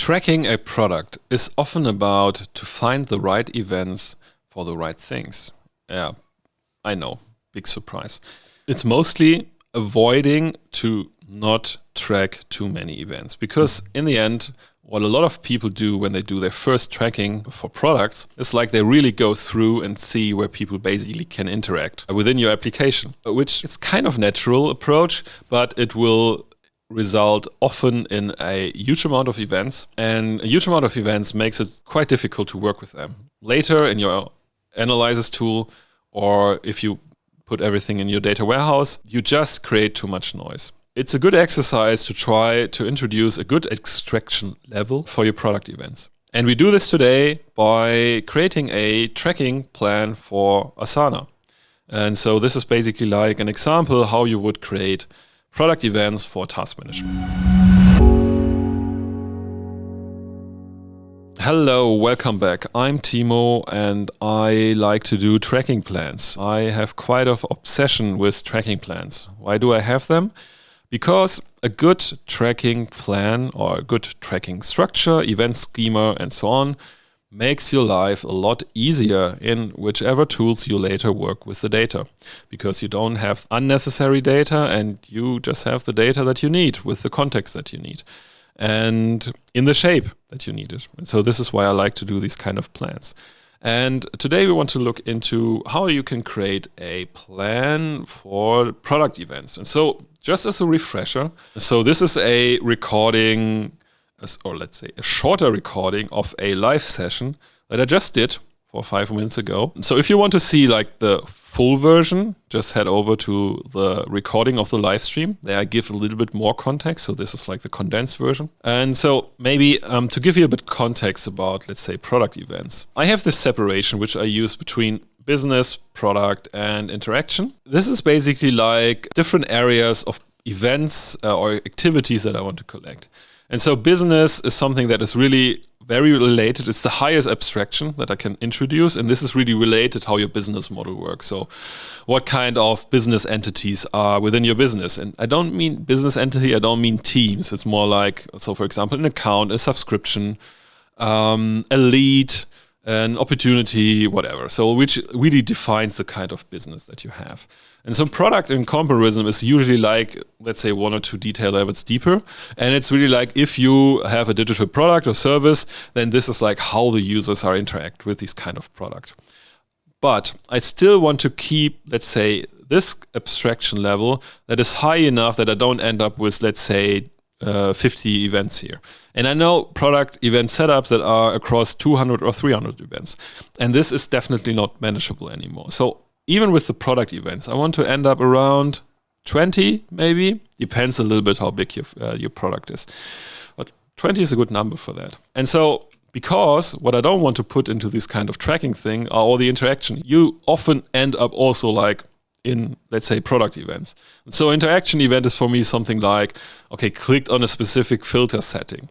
Tracking a product is often about to find the right events for the right things. Yeah, I know, big surprise. It's mostly avoiding to not track too many events, because in the end, what a lot of people do when they do their first tracking for products is like they really go through and see where people basically can interact within your application, which is kind of natural approach, but it will result often in a huge amount of events, and a huge amount of events makes it quite difficult to work with them. Later in your analysis tool, or if you put everything in your data warehouse, you just create too much noise. It's a good exercise to try to introduce a good extraction level for your product events. And we do this today by creating a tracking plan for Asana. And so this is basically like an example how you would create product events for task management. Hello, welcome back. I'm Timo and I like to do tracking plans. I have quite an obsession with tracking plans. Why do I have them? Because a good tracking plan or a good tracking structure, event schema and so on makes your life a lot easier in whichever tools you later work with the data. Because you don't have unnecessary data and you just have the data that you need with the context that you need and in the shape that you need it. And so this is why I like to do these kind of plans. And today we want to look into how you can create a plan for product events. And so just as a refresher, so this is a recording, or let's say a shorter recording of a live session that I just did for 5 minutes ago. So if you want to see like the full version, just head over to the recording of the live stream. There I give a little bit more context. So this is like the condensed version. And so maybe to give you a bit context about, let's say, product events, I have this separation which I use between business, product, and interaction. This is basically like different areas of events or activities that I want to collect. And so business is something that is really very related. It's the highest abstraction that I can introduce. And this is really related how your business model works. So what kind of business entities are within your business? And I don't mean business entity, I don't mean teams. It's more like, so for example, an account, a subscription, a lead, an opportunity, whatever. So which really defines the kind of business that you have. And so product in comparison is usually like, let's say 1 or 2 detail levels deeper. And it's really like if you have a digital product or service, then this is like how the users are interact with this kind of product. But I still want to keep, let's say, this abstraction level that is high enough that I don't end up with, let's say, 50 events here. And I know product event setups that are across 200 or 300 events. And this is definitely not manageable anymore. So even with the product events, I want to end up around 20 maybe. Depends a little bit how big your product is. But 20 is a good number for that. And so because what I don't want to put into this kind of tracking thing are all the interaction. You often end up also like in, let's say, product events. So interaction event is for me something like, okay, clicked on a specific filter setting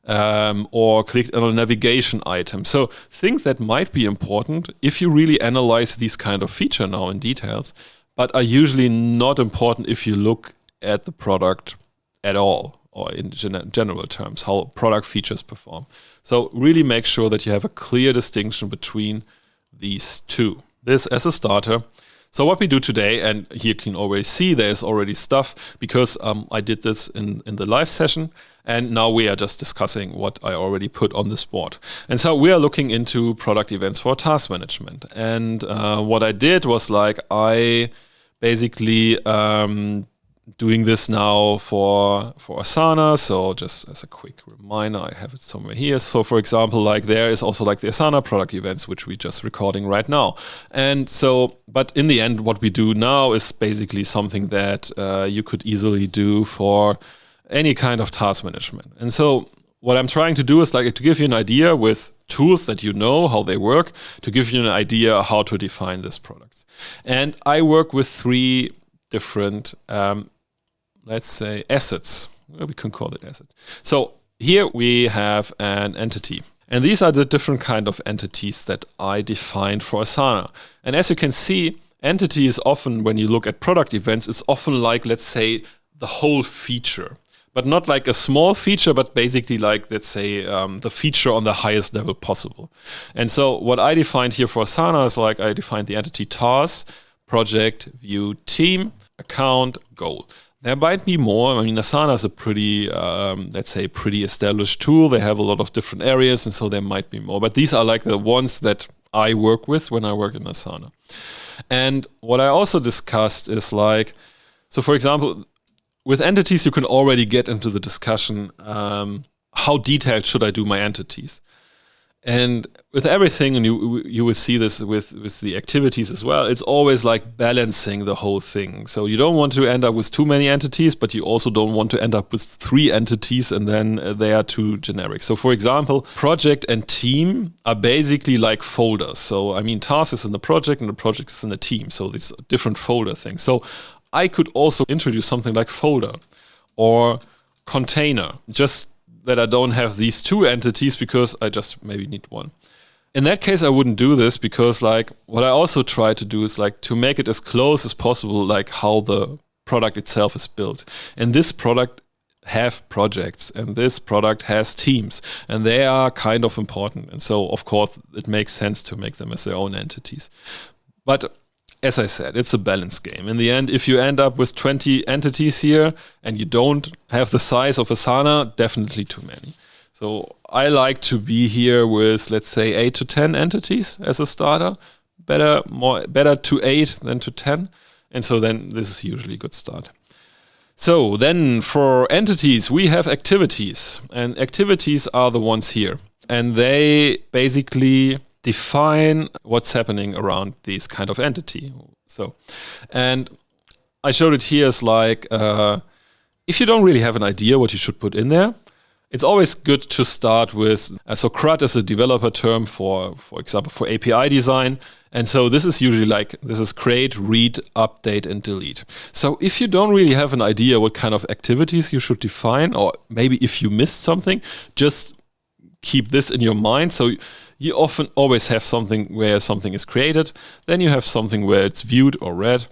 or clicked on a navigation item. So things that might be important if you really analyze these kind of feature now in details, but are usually not important if you look at the product at all or in general terms, how product features perform. So really make sure that you have a clear distinction between these two. This as a starter. So what we do today, and here you can already see there's already stuff because I did this in the live session, and now we are just discussing what I already put on this board. And so we are looking into product events for task management. And what I did was like I basically doing this now for Asana. So just as a quick reminder, I have it somewhere here. So for example, like there is also like the Asana product events, which we're just recording right now. And so, but in the end, what we do now is basically something that you could easily do for any kind of task management. And so what I'm trying to do is like to give you an idea with tools that you know how they work, to give you an idea how to define these products. And I work with 3 different let's say assets. Well, we can call it asset. So here we have an entity. And these are the different kind of entities that I defined for Asana. And as you can see, entity is often, when you look at product events, it's often like, let's say, the whole feature. but not like a small feature, but basically like, let's say, the feature on the highest level possible. And so what I defined here for Asana is like, I defined the entity task, project, view, team, account, goal. There might be more. I mean, Asana is a pretty, let's say, pretty established tool. They have a lot of different areas, and so there might be more. But these are like the ones that I work with when I work in Asana. And what I also discussed is like, so for example, with entities, you can already get into the discussion, how detailed should I do my entities? And with everything, and you will see this with the activities as well, it's always like balancing the whole thing. So you don't want to end up with too many entities, but you also don't want to end up with 3 entities and then they are too generic. So for example, project and team are basically like folders. So I mean, task is in the project and the project is in the team. So these different folder things. So I could also introduce something like folder or container, just that I don't have these 2 entities because I just maybe need one. In that case, I wouldn't do this because like what I also try to do is like to make it as close as possible, like how the product itself is built. And this product have projects and this product has teams and they are kind of important. And so of course it makes sense to make them as their own entities. But as I said, it's a balance game. In the end, if you end up with 20 entities here and you don't have the size of Asana, definitely too many. So I like to be here with, let's say, 8 to 10 entities as a starter. Better to 8 than to 10. And so then this is usually a good start. So then for entities, we have activities. And activities are the ones here. And they basically define what's happening around this kind of entity. So, and I showed it here as like, if you don't really have an idea what you should put in there, it's always good to start with, so CRUD is a developer term for example, for API design. And so this is usually like, this is create, read, update, and delete. So if you don't really have an idea what kind of activities you should define, or maybe if you missed something, just keep this in your mind. So you often always have something where something is created, then you have something where it's viewed or read,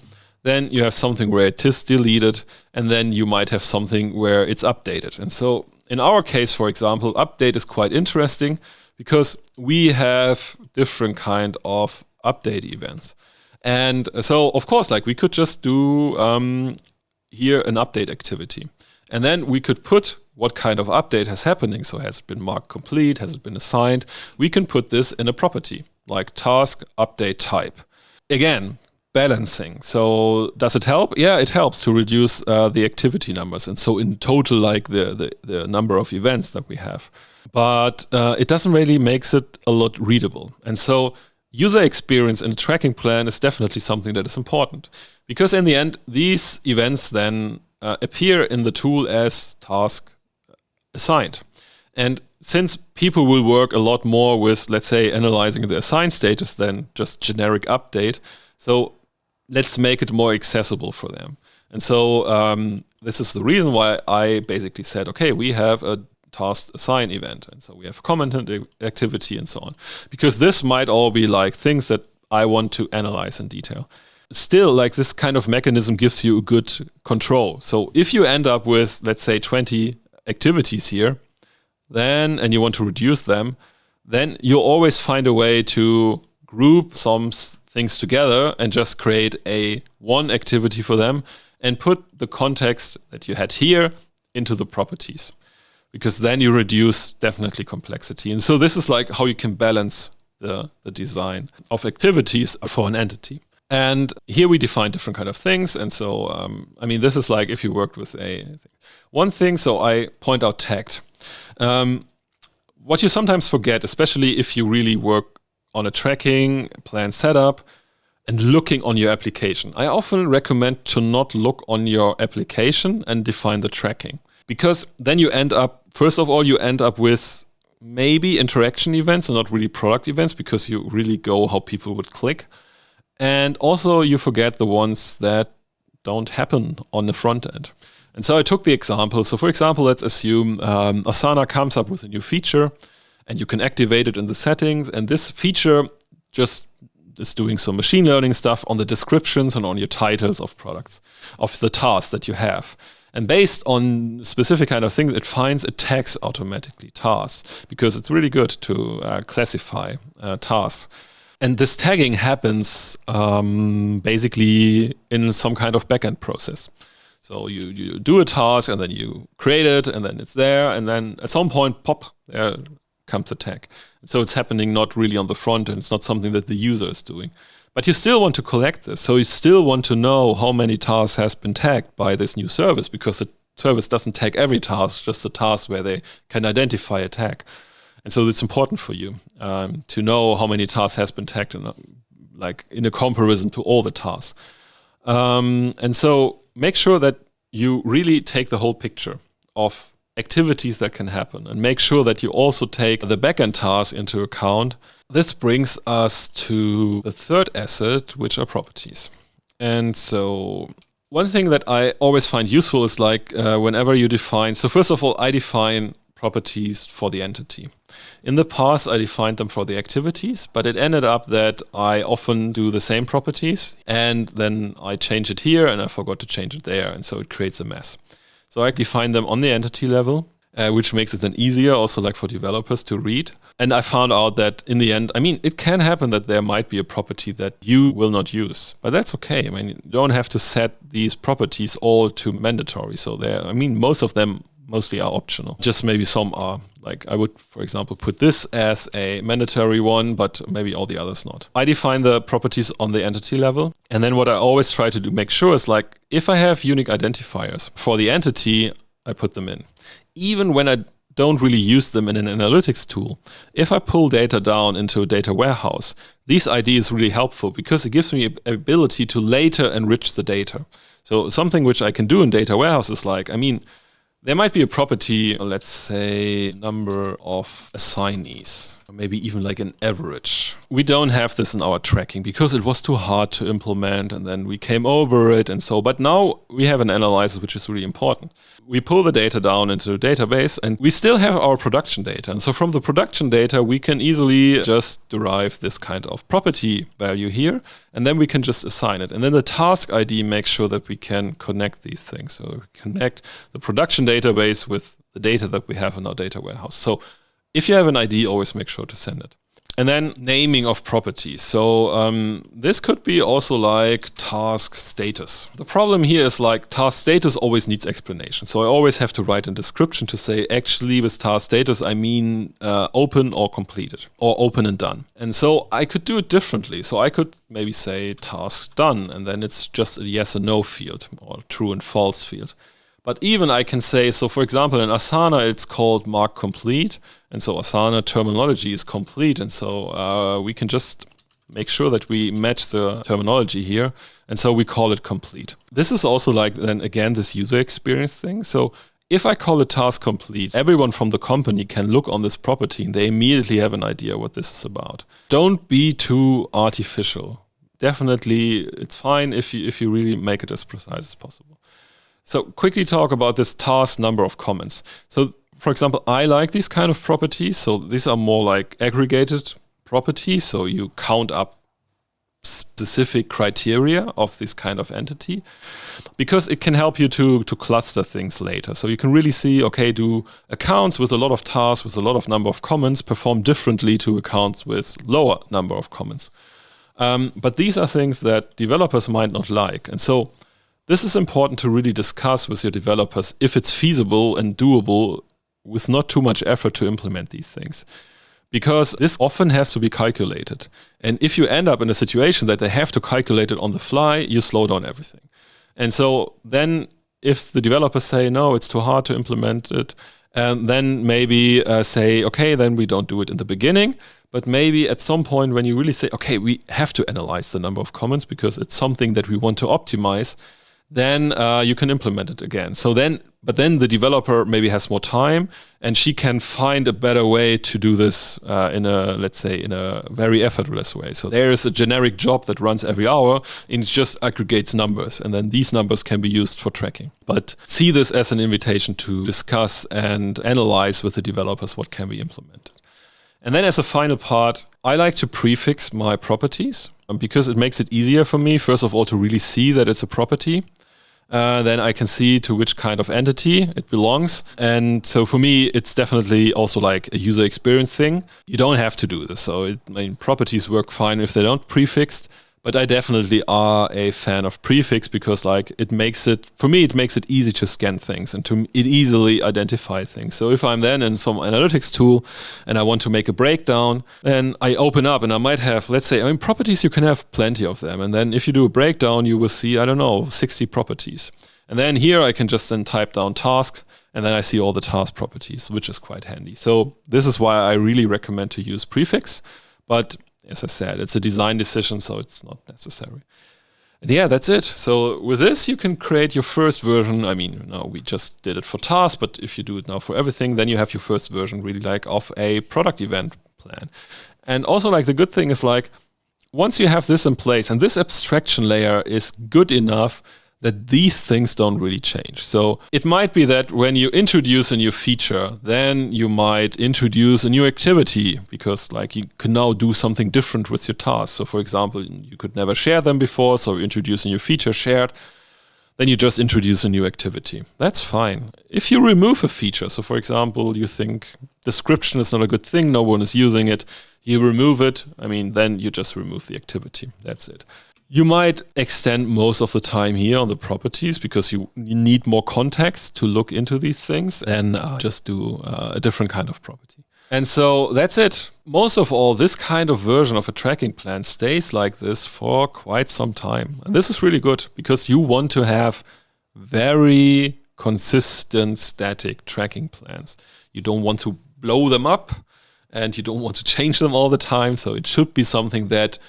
then you have something where it is deleted, and then you might have something where it's updated. And so in our case, for example, update is quite interesting because we have different kind of update events. And so of course, like we could just do here an update activity. And then we could put what kind of update has happening. So has it been marked complete? Has it been assigned? We can put this in a property like task update type. Again, balancing. So does it help? Yeah, it helps to reduce the activity numbers. And so in total, like the number of events that we have. But it doesn't really makes it a lot readable. And so user experience in a tracking plan is definitely something that is important. Because in the end, these events then appear in the tool as task assigned. And since people will work a lot more with, let's say, analyzing the assigned status than just generic update, so let's make it more accessible for them. And so this is the reason why I basically said, okay, we have a task assign event. And so we have comment and activity and so on. Because this might all be like things that I want to analyze in detail. Still, like this kind of mechanism gives you a good control. So if you end up with, let's say, 20 activities here, then, and you want to reduce them, then you always find a way to group some things together and just create one activity for them and put the context that you had here into the properties. Because then you reduce definitely complexity. And so this is like how you can balance the design of activities for an entity. And here we define different kind of things. And so, I mean, this is like if you worked with one thing, so I point out tagged. What you sometimes forget, especially if you really work on a tracking plan setup and looking on your application. I often recommend to not look on your application and define the tracking. Because then you end up, first of all, you end up with maybe interaction events and not really product events because you really go how people would click. And also you forget the ones that don't happen on the front end. And so I took the example. So for example, let's assume Asana comes up with a new feature and you can activate it in the settings. And this feature just is doing some machine learning stuff on the descriptions and on your titles of products, of the tasks that you have. And based on specific kind of things, it finds, it tags automatically tasks, because it's really good to classify tasks. And this tagging happens basically in some kind of backend process. So you do a task, and then you create it, and then it's there, and then at some point, pop, there comes the tag. So it's happening not really on the front end. It's not something that the user is doing. But you still want to collect this. So you still want to know how many tasks has been tagged by this new service, because the service doesn't tag every task, just the task where they can identify a tag. And so it's important for you to know how many tasks has been tagged in a comparison to all the tasks. And so make sure that you really take the whole picture of activities that can happen, and make sure that you also take the backend tasks into account. This brings us to the third asset, which are properties. And so one thing that I always find useful is whenever you define, so first of all, I define properties for the entity. In the past, I defined them for the activities, but it ended up that I often do the same properties, and then I change it here, and I forgot to change it there, and so it creates a mess. So I define them on the entity level, which makes it then easier also for developers to read. And I found out that in the end, it can happen that there might be a property that you will not use, but that's okay. You don't have to set these properties all to mandatory. So most of them mostly are optional. Just maybe some are. I would, for example, put this as a mandatory one, but maybe all the others not. I define the properties on the entity level. And then what I always try to do, make sure is if I have unique identifiers for the entity, I put them in. Even when I don't really use them in an analytics tool, if I pull data down into a data warehouse, this ID is really helpful, because it gives me an ability to later enrich the data. So something which I can do in data warehouse is there might be a property, let's say number of assignees, or maybe even an average. We don't have this in our tracking because it was too hard to implement, and then we came over it but now we have an analyzer which is really important. We pull the data down into the database, and we still have our production data. And so from the production data, we can easily just derive this kind of property value here, and then we can just assign it. And then the task ID makes sure that we can connect these things. So we connect the production database with the data that we have in our data warehouse. So if you have an ID, always make sure to send it. And then naming of properties. So this could be also task status. The problem here is task status always needs explanation. So I always have to write a description to say, actually with task status, I mean open or completed, or open and done. And so I could do it differently. So I could maybe say task done, and then it's just a yes or no field, or true and false field. But even I can say, so for example, in Asana, it's called mark complete. And so Asana terminology is complete. And so we can just make sure that we match the terminology here. And so we call it complete. This is also then again, this user experience thing. So if I call a task complete, everyone from the company can look on this property and they immediately have an idea what this is about. Don't be too artificial. Definitely, it's fine if you really make it as precise as possible. So quickly talk about this task number of comments. So for example, I like these kind of properties. So these are more aggregated properties. So you count up specific criteria of this kind of entity, because it can help you to cluster things later. So you can really see, okay, do accounts with a lot of tasks, with a lot of number of comments perform differently to accounts with lower number of comments. But these are things that developers might not like. And so this is important to really discuss with your developers if it's feasible and doable with not too much effort to implement these things. Because this often has to be calculated. And if you end up in a situation that they have to calculate it on the fly, you slow down everything. And so then if the developers say, no, it's too hard to implement it, then maybe say, okay, then we don't do it in the beginning. But maybe at some point when you really say, okay, we have to analyze the number of comments because it's something that we want to optimize, then you can implement it again. But then the developer maybe has more time and she can find a better way to do this in a very effortless way. So there is a generic job that runs every hour and it just aggregates numbers, and then these numbers can be used for tracking. But see this as an invitation to discuss and analyze with the developers what can be implemented. And then as a final part, I like to prefix my properties because it makes it easier for me, first of all, to really see that it's a property. then I can see to which kind of entity it belongs. And so for me, it's definitely also like a user experience thing. You don't have to do this. So properties work fine if they don't prefixed. But I definitely are a fan of prefix because like it makes it easy to scan things and it easily identify things. So if I'm then in some analytics tool and I want to make a breakdown, then I open up and I might have, let's say, properties, you can have plenty of them. And then if you do a breakdown, you will see, 60 properties. And then here I can just then type down tasks and then I see all the task properties, which is quite handy. So this is why I really recommend to use prefix. But as I said, it's a design decision, so it's not necessary. And yeah, that's it. So with this, you can create your first version. No, we just did it for tasks, but if you do it now for everything, then you have your first version really like of a product event plan. And also like the good thing is like, once you have this in place and this abstraction layer is good enough that these things don't really change. So it might be that when you introduce a new feature, then you might introduce a new activity because like you can now do something different with your tasks. So for example, you could never share them before, so you introduce a new feature shared, then you just introduce a new activity. That's fine. If you remove a feature, so for example, you think description is not a good thing, no one is using it, you remove it, then you just remove the activity. That's it. You might extend most of the time here on the properties because you need more context to look into these things and just do a different kind of property. And so that's it. Most of all, this kind of version of a tracking plan stays like this for quite some time. And this is really good because you want to have very consistent static tracking plans. You don't want to blow them up and you don't want to change them all the time. So it should be something that,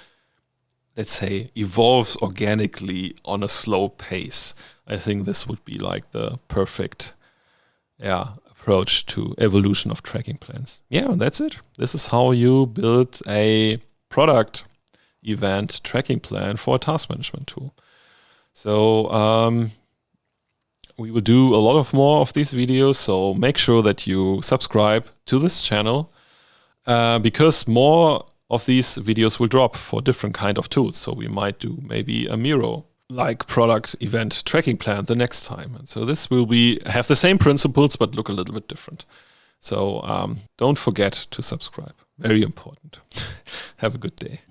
let's say, evolves organically on a slow pace. I think this would be like the perfect approach to evolution of tracking plans. Yeah, that's it. This is how you build a product event tracking plan for a task management tool. So we will do a lot of more of these videos, so make sure that you subscribe to this channel because more of these videos will drop for different kind of tools. So we might do maybe a Miro-like product event tracking plan the next time. And so this will have the same principles, but look a little bit different. So don't forget to subscribe. Very important. Have a good day.